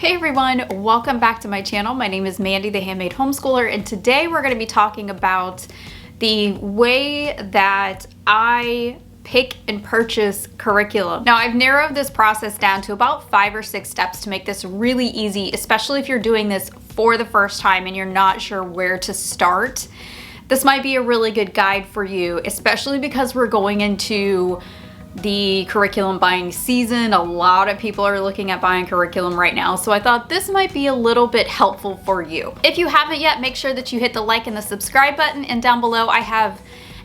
Hey everyone, welcome back to my channel. My name is Mandy, the Handmade Homeschooler, and today we're going to be talking about the way that I pick and purchase curriculum. Now, I've narrowed this process down to about 5 or 6 steps to make this really easy, especially if you're doing this for the first time and you're not sure where to start. This might be a really good guide for you, especially because we're going into the curriculum buying season. A lot of people are looking at buying curriculum right now, so I thought this might be a little bit helpful for you. If you haven't yet, make sure that you hit the like and the subscribe button, and down below I have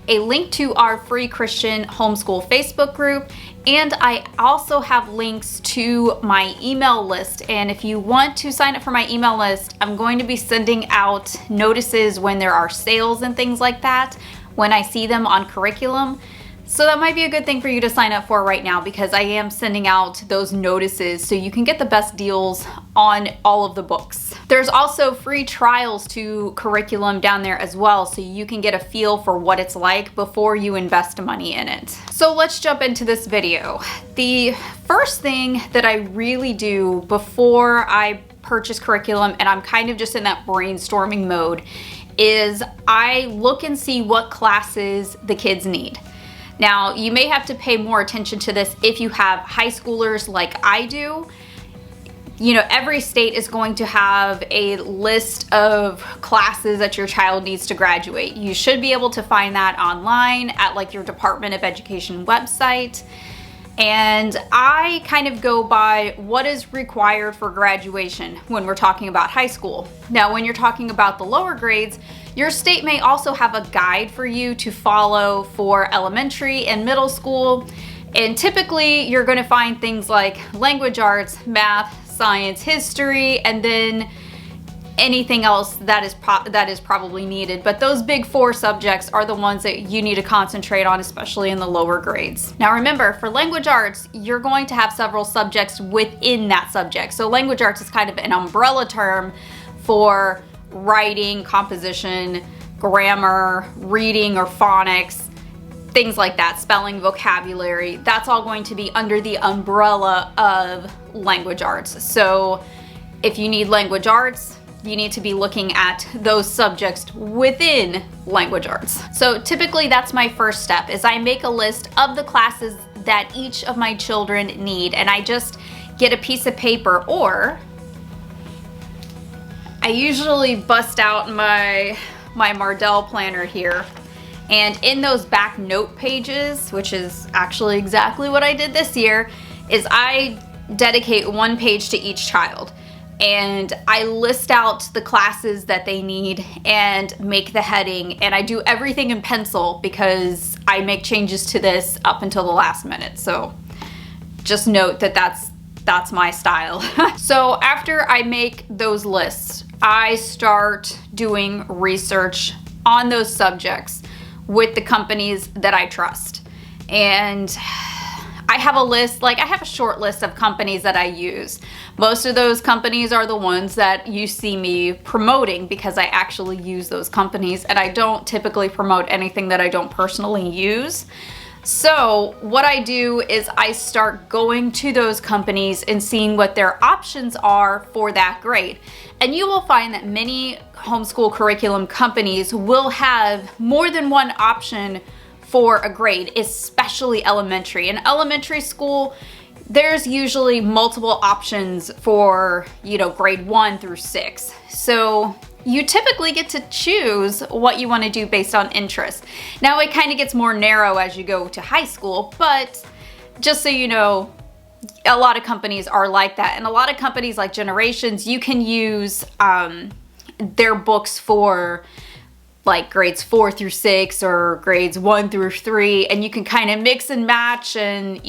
a link to our free Christian homeschool Facebook group, and I also have links to my email list. And if you want to sign up for my email list, I'm going to be sending out notices when there are sales and things like that, when I see them on curriculum. So that might be a good thing for you to sign up for right now, because I am sending out those notices so you can get the best deals on all of the books. There's also free trials to curriculum down there as well, so you can get a feel for what it's like before you invest money in it. So let's jump into this video. The first thing that I really do before I purchase curriculum, and I'm kind of just in that brainstorming mode, is I look and see what classes the kids need. Now, you may have to pay more attention to this if you have high schoolers like I do. You know, every state is going to have a list of classes that your child needs to graduate. You should be able to find that online at like your Department of Education website. And I kind of go by what is required for graduation when we're talking about high school. Now, when you're talking about the lower grades, your state may also have a guide for you to follow for elementary and middle school. And typically you're going to find things like language arts, math, science, history, and then anything else that is probably needed. But those big 4 subjects are the ones that you need to concentrate on, especially in the lower grades. Now remember, for language arts, you're going to have several subjects within that subject. So language arts is kind of an umbrella term for writing, composition, grammar, reading or phonics, things like that, spelling, vocabulary. That's all going to be under the umbrella of language arts. So if you need language arts, you need to be looking at those subjects within language arts. So typically that's my first step, is I make a list of the classes that each of my children need, and I just get a piece of paper, or I usually bust out my Mardell planner here, and in those back note pages, which is actually exactly what I did this year, is I dedicate 1 page to each child. And I list out the classes that they need and make the heading, and I do everything in pencil because I make changes to this up until the last minute. So just note that that's my style. So after I make those lists, I start doing research on those subjects with the companies that I trust. And I have a list, I have a short list of companies that I use. Most of those companies are the ones that you see me promoting because I actually use those companies, and I don't typically promote anything that I don't personally use. So what I do is I start going to those companies and seeing what their options are for that grade. And you will find that many homeschool curriculum companies will have more than one option for a grade, especially elementary. In elementary school, there's usually multiple options for, grade 1 through 6. So you typically get to choose what you want to do based on interest. Now it kind of gets more narrow as you go to high school, but just so you know, a lot of companies are like that. And a lot of companies like Generations, you can use their books for like grades 4 through 6 or grades 1 through 3, and you can kind of mix and match, and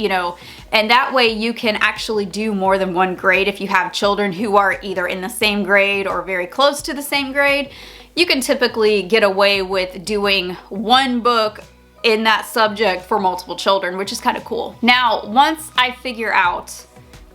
and that way you can actually do more than one grade. If you have children who are either in the same grade or very close to the same grade, you can typically get away with doing one book in that subject for multiple children, which is kind of cool. Now, once I figure out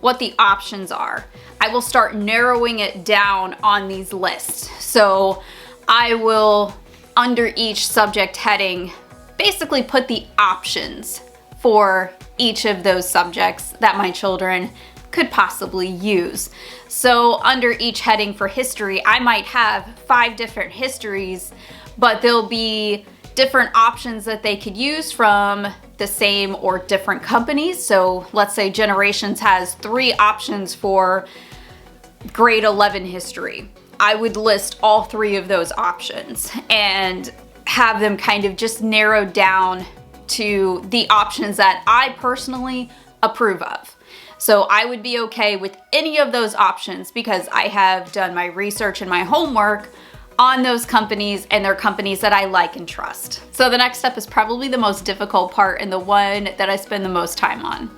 what the options are, I will start narrowing it down on these lists. So I will, under each subject heading, basically put the options for each of those subjects that my children could possibly use. So under each heading for history, I might have 5 different histories, but there'll be different options that they could use from the same or different companies. So let's say Generations has 3 options for grade 11 history. I would list all 3 of those options and have them kind of just narrowed down to the options that I personally approve of. So I would be okay with any of those options because I have done my research and my homework on those companies, and they're companies that I like and trust. So the next step is probably the most difficult part and the one that I spend the most time on.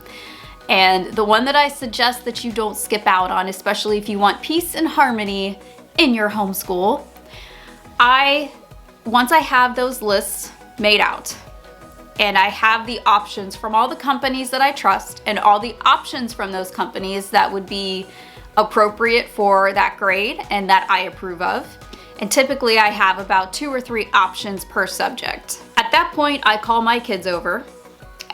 And the one that I suggest that you don't skip out on, especially if you want peace and harmony in your homeschool. Once I have those lists made out, and I have the options from all the companies that I trust and all the options from those companies that would be appropriate for that grade and that I approve of. And typically I have about 2 or 3 options per subject. At that point, I call my kids over.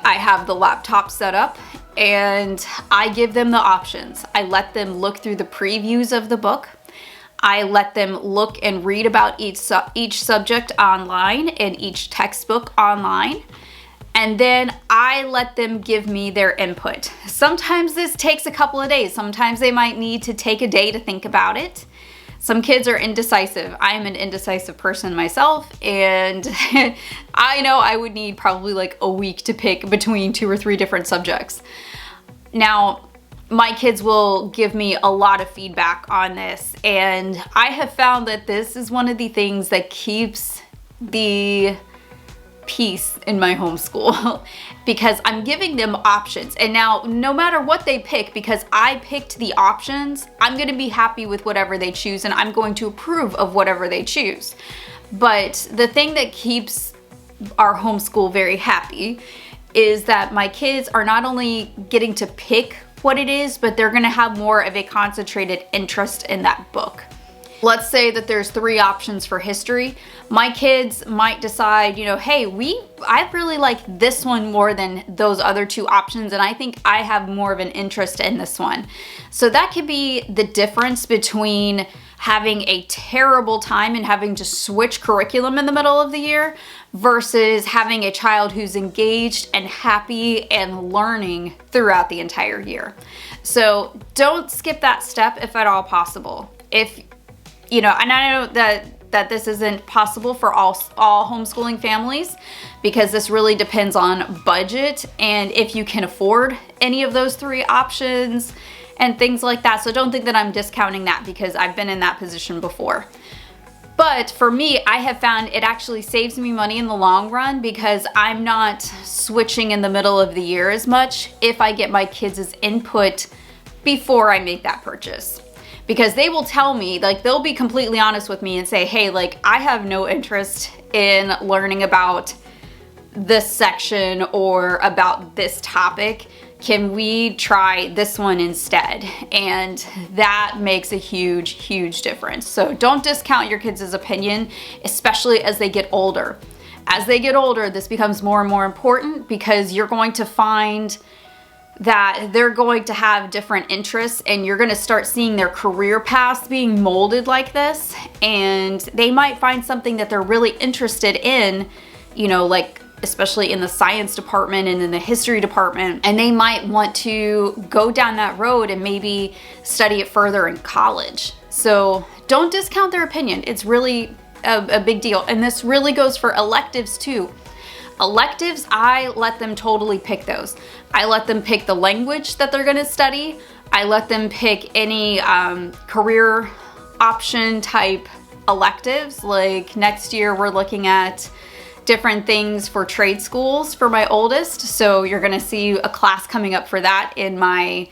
I have the laptop set up and I give them the options. I let them look through the previews of the book. I let them look and read about each subject online and each textbook online. And then I let them give me their input. Sometimes this takes a couple of days. Sometimes they might need to take a day to think about it. Some kids are indecisive. I am an indecisive person myself, and I know I would need probably like a week to pick between 2 or 3 different subjects. Now, my kids will give me a lot of feedback on this, and I have found that this is one of the things that keeps the peace in my homeschool because I'm giving them options. And now no matter what they pick, because I picked the options, I'm going to be happy with whatever they choose and I'm going to approve of whatever they choose. But the thing that keeps our homeschool very happy is that my kids are not only getting to pick what it is, but they're going to have more of a concentrated interest in that book. Let's say that there's 3 options for history. My kids might decide, hey, I really like this one more than those other 2 options, and I think I have more of an interest in this one. So that could be the difference between having a terrible time and having to switch curriculum in the middle of the year versus having a child who's engaged and happy and learning throughout the entire year. So don't skip that step if at all possible. And I know that this isn't possible for all homeschooling families because this really depends on budget and if you can afford any of those 3 options and things like that. So don't think that I'm discounting that because I've been in that position before. But for me, I have found it actually saves me money in the long run because I'm not switching in the middle of the year as much if I get my kids' input before I make that purchase. Because they will tell me, they'll be completely honest with me and say, hey, I have no interest in learning about this section or about this topic. Can we try this one instead? And that makes a huge, huge difference. So don't discount your kids' opinion, especially as they get older. As they get older, this becomes more and more important because you're going to find that they're going to have different interests and you're going to start seeing their career paths being molded like this, and they might find something that they're really interested in, especially in the science department and in the history department, and they might want to go down that road and maybe study it further in college. So don't discount their opinion. It's really a big deal, and this really goes for electives too. Electives, I let them totally pick those. I let them pick the language that they're going to study. I let them pick any career option type electives. Like next year, we're looking at different things for trade schools for my oldest. So you're going to see a class coming up for that in my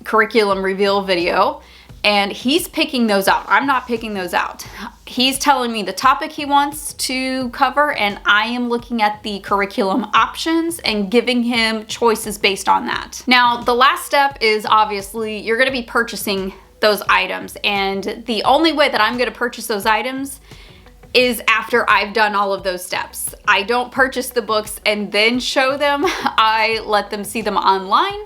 curriculum reveal video. And he's picking those out. I'm not picking those out. He's telling me the topic he wants to cover, and I am looking at the curriculum options and giving him choices based on that. Now, the last step is obviously you're gonna be purchasing those items, and the only way that I'm gonna purchase those items is after I've done all of those steps. I don't purchase the books and then show them. I let them see them online,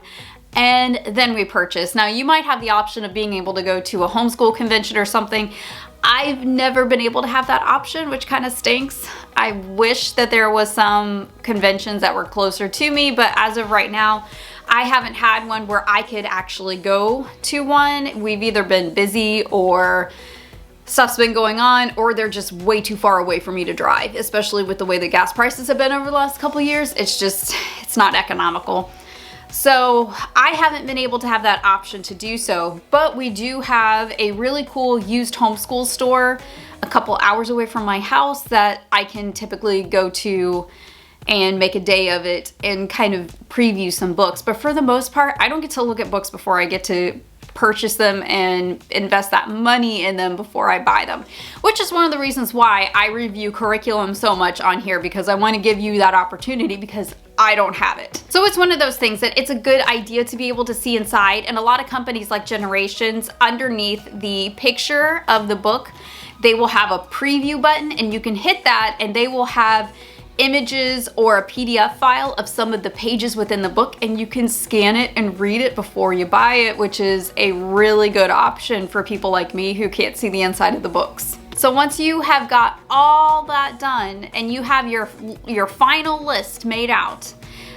and then we purchase. Now you might have the option of being able to go to a homeschool convention or something. I've never been able to have that option, which kind of stinks. I wish that there was some conventions that were closer to me, but as of right now, I haven't had one where I could actually go to one. We've either been busy or stuff's been going on, or they're just way too far away for me to drive, especially with the way the gas prices have been over the last couple of years. It's not economical. So I haven't been able to have that option to do so, but we do have a really cool used homeschool store a couple hours away from my house that I can typically go to and make a day of it and kind of preview some books. But for the most part, I don't get to look at books before I get to purchase them and invest that money in them before I buy them, which is one of the reasons why I review curriculum so much on here, because I want to give you that opportunity because I don't have it. So it's one of those things that it's a good idea to be able to see inside, and a lot of companies like Generations, underneath the picture of the book, they will have a preview button, and you can hit that and they will have images or a PDF file of some of the pages within the book, and you can scan it and read it before you buy it, which is a really good option for people like me who can't see the inside of the books. So once you have got all that done and you have your final list made out,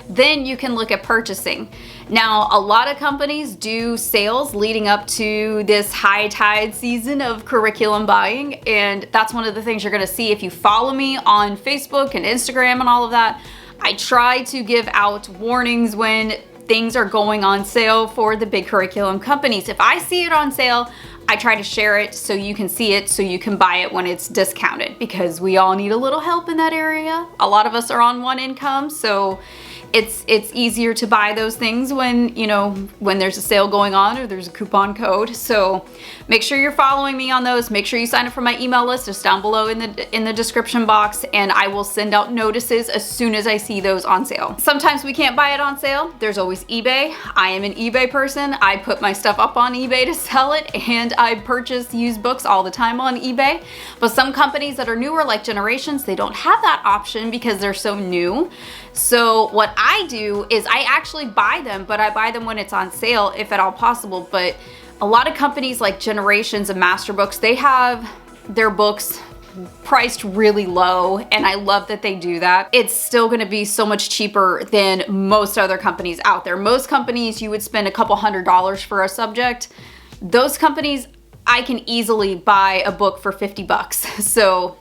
then you can look at purchasing. Now, a lot of companies do sales leading up to this high tide season of curriculum buying, and that's one of the things you're gonna see if you follow me on Facebook and Instagram and all of that. I try to give out warnings when things are going on sale for the big curriculum companies. If I see it on sale, I try to share it so you can see it, so you can buy it when it's discounted, because we all need a little help in that area. A lot of us are on one income, so it's easier to buy those things when, you know, when there's a sale going on or there's a coupon code. So make sure you're following me on those. Make sure you sign up for my email list. It's down below in the description box, and I will send out notices as soon as I see those on sale. Sometimes we can't buy it on sale. There's always eBay. I am an eBay person. I put my stuff up on eBay to sell it, and I purchase used books all the time on eBay. But some companies that are newer, like Generations, they don't have that option because they're so new. So what I do is I actually buy them, but I buy them when it's on sale, if at all possible. But a lot of companies like Generations and Master Books, they have their books priced really low, and I love that they do that. It's still gonna be so much cheaper than most other companies out there. Most companies, you would spend a couple $100s for a subject. Those companies, I can easily buy a book for 50 bucks. So,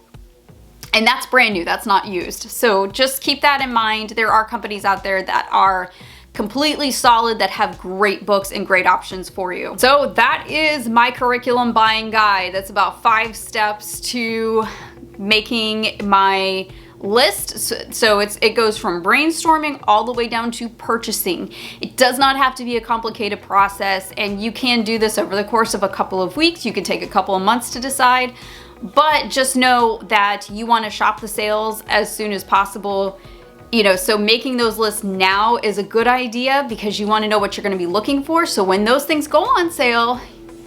and that's brand new, that's not used. So just keep that in mind. There are companies out there that are completely solid, that have great books and great options for you. So that is my curriculum buying guide. That's about 5 steps to making my list. So it goes from brainstorming all the way down to purchasing. It does not have to be a complicated process, and you can do this over the course of a couple of weeks. You can take a couple of months to decide. But just know that you want to shop the sales as soon as possible. You know, so making those lists now is a good idea because you want to know what you're going to be looking for. So when those things go on sale,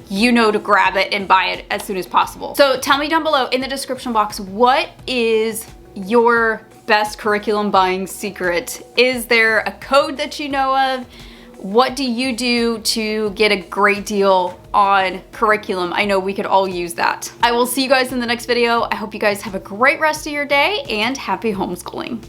you know to grab it and buy it as soon as possible. So tell me down below in the description box, what is your best curriculum buying secret? Is there a code that you know of? What do you do to get a great deal on curriculum? I know we could all use that. I will see you guys in the next video. I hope you guys have a great rest of your day, and happy homeschooling.